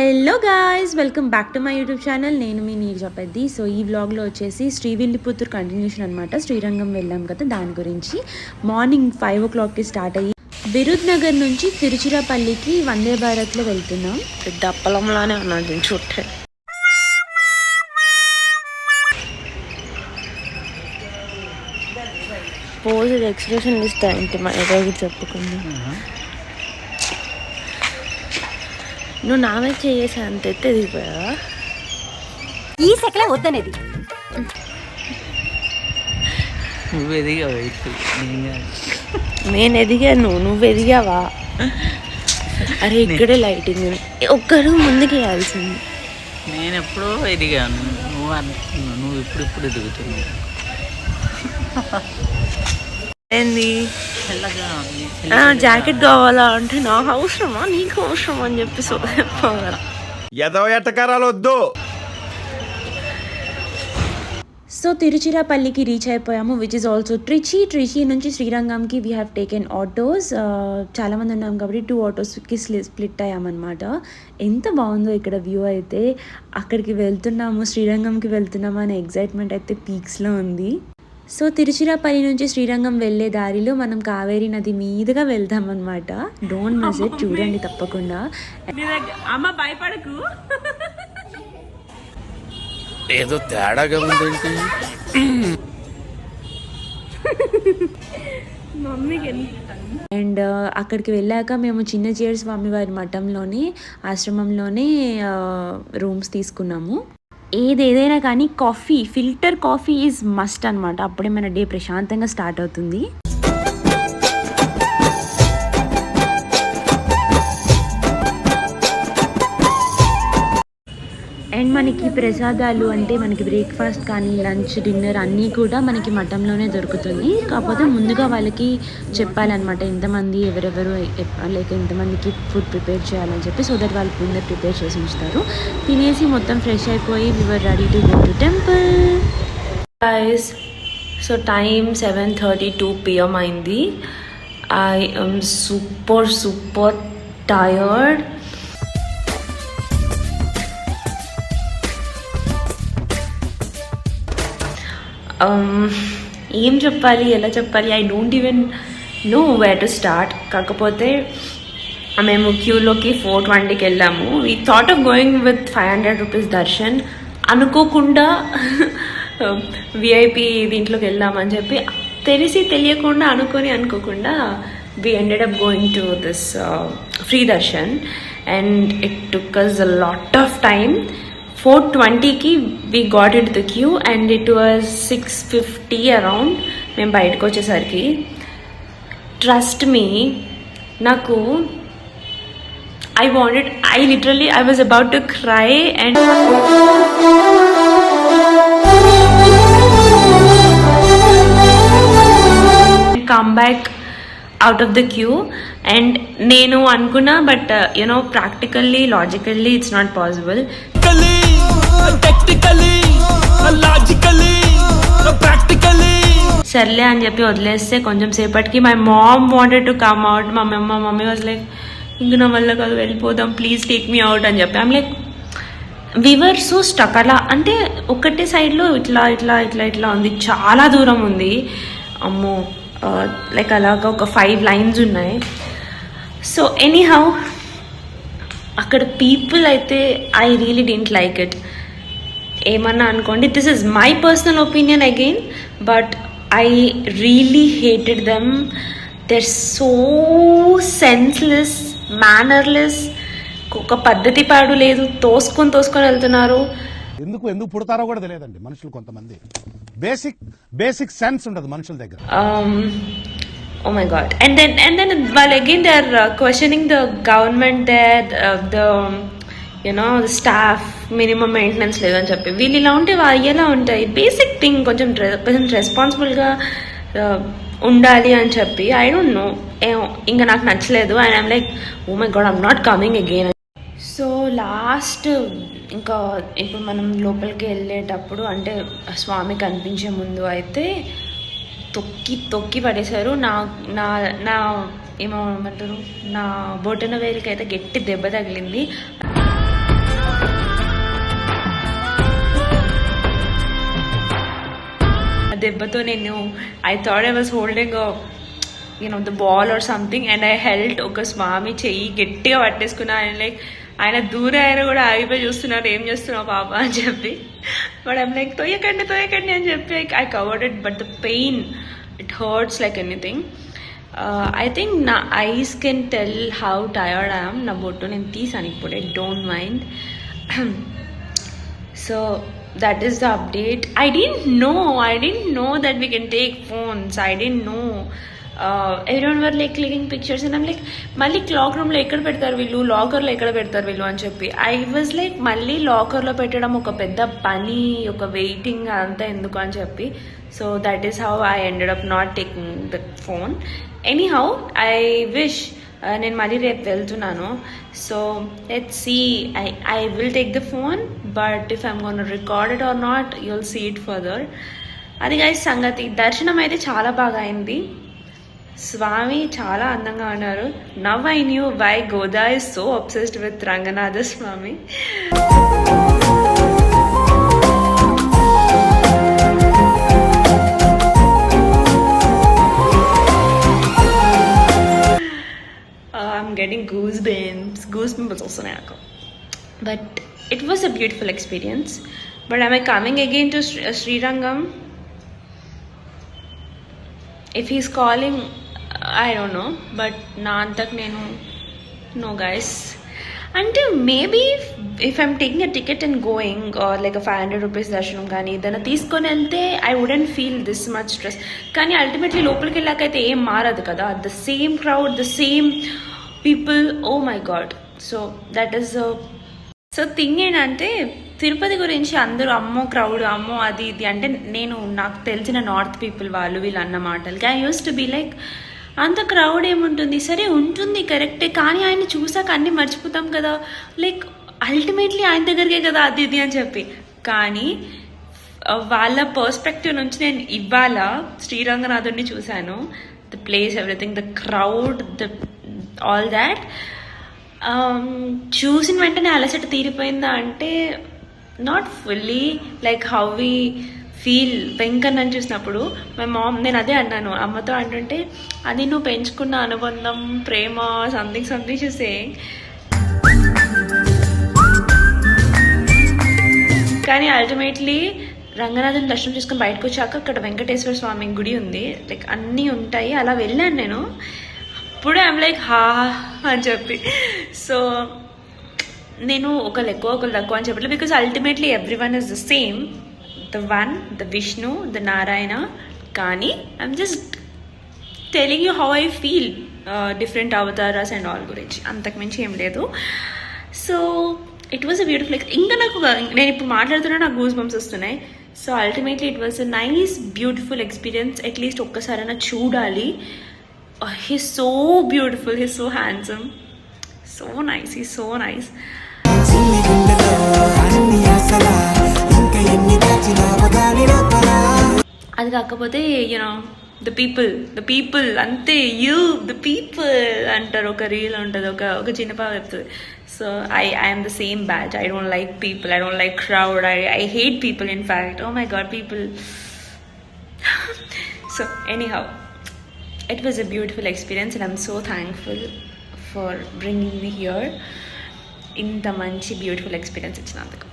Hello guys, welcome back to my YouTube channel. నేను మీ Neeraja Peddi. So ఈ వ్లాగ్లో వచ్చేసి శ్రీవిల్లిపుత్తూరు కంటిన్యూషన్ అనమాట. శ్రీరంగం వెళ్ళాం కదా, దాని గురించి. మార్నింగ్ 5 o'clockకి స్టార్ట్ అయ్యి విరుద్ నగర్ నుంచి తిరుచిరాపల్లికి వందే భారత్లో వెళ్తున్నాం. పెద్ద అప్పలంలానే ఉన్నది చూస్తే. పోజ్ ఎక్స్ప్రెషన్ ఇస్తా ఏంటి మా ఎదురు చెప్పుకుంది. నువ్వు నామే చేసా అంత ఎత్తే దిగిపోయావా? ఈ సెకలే వద్దనేది. నువ్వు ఎదిగావు, నేను ఎదిగాను, నువ్వు ఎదిగావా? అరే ఇక్కడే లైటింగ్ ఒక్కరు ముందుకు వేయాల్సింది. నేను ఎప్పుడో ఎదిగాను, నువ్వు అనుకున్నావు. నువ్వు ఇప్పుడు ఎదుగుతున్నావు. ఏంది జాకెట్ కావాలా అంటే నాకు అవసరమా నీకు అవసరమా అని చెప్పి ఎటకారాలు వద్దు. సో తిరుచిరాపల్లికి రీచ్ అయిపోయాము, విచ్ ఇస్ ఆల్సో ట్రిచి నుంచి శ్రీరంగంకి వీ హ్యావ్ టేకెన్ ఆటోస్. చాలామంది ఉన్నాం కాబట్టి 2 ఆటోస్కి స్ప్లిట్ అయ్యామన్నమాట. ఎంత బాగుందో ఇక్కడ వ్యూ అయితే. అక్కడికి వెళ్తున్నాము, శ్రీరంగంకి వెళ్తున్నాము అనే ఎగ్జైట్మెంట్ అయితే పీక్స్లో ఉంది. సో తిరుచిరాపల్లి నుంచి శ్రీరంగం వెళ్ళే దారిలో మనం కావేరీ నది మీదుగా వెళ్దాం అనమాట. డోంట్ మిస్ ఇట్, చూడండి తప్పకుండా. అమ్మ భయపడకు, ఏదో తేడాగా ఉందేంటి. అండ్ అక్కడికి వెళ్ళాక మేము చిన్నజీయర్ స్వామివారి మఠంలోనే, ఆశ్రమంలోనే రూమ్స్ తీసుకున్నాము. ఏదైనా కానీ ఫిల్టర్ కాఫీ ఈజ్ మస్ట్ అనమాట. అప్పుడే మన డే ప్రశాంతంగా స్టార్ట్ అవుతుంది. అండ్ మనకి ప్రసాదాలు అంటే మనకి బ్రేక్ఫాస్ట్ కానీ లంచ్ డిన్నర్ అన్నీ కూడా మనకి మఠంలోనే దొరుకుతుంది. కాకపోతే ముందుగా వాళ్ళకి చెప్పాలన్నమాట ఎంతమంది ఎవరెవరు లేక ఎంతమందికి ఫుడ్ ప్రిపేర్ చేయాలని చెప్పి, సో దట్ వాళ్ళు ముందర ప్రిపేర్ చేసి ఉంచుతారు. తినేసి మొత్తం ఫ్రెష్ అయిపోయి we were ready to go to temple. Guys, so time 7:32 PM అయింది. I am super tired. ఏం చెప్పాలి, ఎలా చెప్పాలి, I don't even know where to start. కాకపోతే మేము క్యూలోకి 4:20కి వెళ్ళాము. We thought of going with 500 rupees darshan. అనుకోకుండా విఐపి దీంట్లోకి వెళ్దామని చెప్పి తెలియకుండా అనుకోకుండా we ended up going to this free darshan and it took us a lot of time. 4:20కి we got into the queue and it was 6:50 around మేము బయటకు వచ్చేసరికి. Trust me, నాకు I was about to cry and come back out of the queue. And నేను అనుకున్నా, but practically logically it's not possible. సర్లే అని చెప్పి వదిలేస్తే కొంచెం సేపటికి my mom wanted to come out. Mummy was like, ఇంక నా వల్ల కాదు, వెళ్ళిపోదాం, ప్లీజ్ టేక్ మీ అవుట్ అని చెప్పి. I'm like, we were so stuck. అలా అంటే ఒకటే సైడ్లో ఇట్లా ఉంది, చాలా దూరం ఉంది. అమ్మో, లైక్ అలాగా ఒక 5 lines ఉన్నాయి. సో ఎనీహౌ అక్కడ పీపుల్ అయితే I really didn't like it. ఏమన్నా అనుకోండి, this is my personal opinion again, but I really hated them. There so senseless, mannerless, ఒక పద్ధతి పాడు లేదు, తోసుకొని వెళ్తున్నారు. ఎందుకు పుడతారో కూడా తెలియదండి మనుషులు. కొంతమంది బేసిక్ సెన్స్ ఉండదు మనుషుల దగ్గర. Oh my god. And then while again they're questioning the government that the the staff minimum maintenance లేదని చెప్పి. వీళ్ళు ఇలా ఉంటే ఎలా ఉంటాయి? బేసిక్ థింగ్, కొంచెం రెస్పాన్సిబుల్గా ఉండాలి అని చెప్పి. ఐ డోంట్ నో, ఇంకా నాకు నచ్చలేదు. And I'm like, oh my god, I'm not coming again. So last ఇంకా ఇప్పుడు మనం లోపలికి వెళ్ళేటప్పుడు, అంటే స్వామి కనిపించే ముందు అయితే తొక్కి పడేశారు. నా ఏమంటారు, నా బొటన వేలికి అయితే గట్టి దెబ్బ తగిలింది. దెబ్బతో నేను I thought I was holding the ball or something and I held ఒక స్వామి చెయ్యి గట్టిగా పట్టేసుకున్నా. ఆయన లైక్ ఆయన దూరం ఆయన కూడా ఆగిపోయి చూస్తున్నారు, ఏం చేస్తున్నావు పాప అని చెప్పి. బట్ ఐమ్ లైక్ తోయకండి అని చెప్పి I covered it. But the pain, it hurts like anything. I think నా eyes can tell how tired I'm. నా బొట్టు నేను తీసాను ఇప్పుడే, don't mind. So that is the update. I didn't know that we can take phones. I didn't know. Everyone were like clicking pictures and I'm like, మళ్ళీ clock రూమ్లో ఎక్కడ పెడతారు వీళ్ళు, లాకర్లో ఎక్కడ పెడతారు వీళ్ళు అని చెప్పి. ఐ వాజ్ లైక్ మళ్ళీ లాకర్లో పెట్టడం ఒక పెద్ద పని, ఒక వెయిటింగ్ అంతా ఎందుకు అని చెప్పి. So that is how I ended up not taking the phone. Anyhow I wish నేను మళ్ళీ రేపు వెళ్తున్నాను. So let's see. I will take the phone, but if I'm gonna record it or not, you'll see it further. అది guys సంగతి. దర్శనం అయితే చాలా బాగా అయింది. స్వామి చాలా అందంగా ఉన్నారు. Now I knew why Goda is so obsessed with Ranganatha Swami. I'm getting goosebumps వస్తున్నాయి నాకు. But it was a beautiful experience. But am I coming again to Srirangam? If he's calling, I don't know. But నా అంతకు నేను no guys. అంటే maybe if I'm taking a ticket and going or like 500 rupees దర్శనం కానీ ఏదైనా తీసుకొని వెళ్తే I wouldn't feel this much stress. కానీ అల్టిమేట్లీ లోపలికి వెళ్ళాకైతే ఏం మారదు కదా. The same crowd, the same people, oh my god. So that is so thing ఏంటంటే తిరుపతి గురించి అందరూ అమ్మో క్రౌడ్, అమ్మో అది ఇది అంటే నేను నాకు తెలిసిన నార్త్ పీపుల్ వాళ్ళు వీళ్ళు అన్న మాటలకి I use to be like అంత క్రౌడ్ ఏముంటుంది, సరే ఉంటుంది కరెక్టే, కానీ ఆయన చూసాక అన్నీ మర్చిపోతాం కదా, లైక్ అల్టిమేట్లీ ఆయన దగ్గరికే కదా అది ఇది అని చెప్పి. కానీ వాళ్ళ పర్స్పెక్టివ్ నుంచి నేను ఇవాళ శ్రీరంగనాథుడిని చూశాను. The place, everything, the crowd, the all that చూసిన వెంటనే అలసట తీరిపోయిందా అంటే not fully. Like how we feel వెంకన్నని చూసినప్పుడు మై మామ్, నేను అదే అన్నాను అమ్మతో అంటుంటే, అది నువ్వు పెంచుకున్న అనుబంధం, ప్రేమ, సంథింగ్ చూసే. కానీ అల్టిమేట్లీ రంగనాథన్ దర్శనం చేసుకుని బయటకు వచ్చాక అక్కడ వెంకటేశ్వర స్వామి గుడి ఉంది, లైక్ అన్నీ ఉంటాయి. అలా వెళ్ళాను నేను. అప్పుడే ఐమ్ లైక్ హా అని చెప్పి. సో నేను ఒకళ్ళు ఎక్కువ ఒకళ్ళు తక్కువ అని చెప్పట్లేదు, because ultimately every one is the same, the one, the Vishnu, the Narayana. కానీ I'm just telling you how I feel different avataras and all గురించి, అంతకుమించి ఏం లేదు. So it was a beautiful. ఇంకా నాకు నేను ఇప్పుడు మాట్లాడుతున్నా నాకు గూస్ బంప్స్ వస్తున్నాయి. So ultimately it was a nice beautiful experience. At least ఒక్కసారైనా చూడాలి. He's so beautiful, he's so handsome, so nice, he's so nice. అది కాకపోతే ద పీపుల్ అంతే, ద పీపుల్ అంటారు. ఒక రీల్ ఉంటుంది, ఒక చిన్న పాప చెప్తుంది. So I'm the same batch. I don't like people, I don't like crowd, I hate people in fact. Oh my God, people. So anyhow, it was a beautiful experience and I'm so thankful for bringing me here. ఇంత మంచి beautiful experience ఇచ్చినందుకు.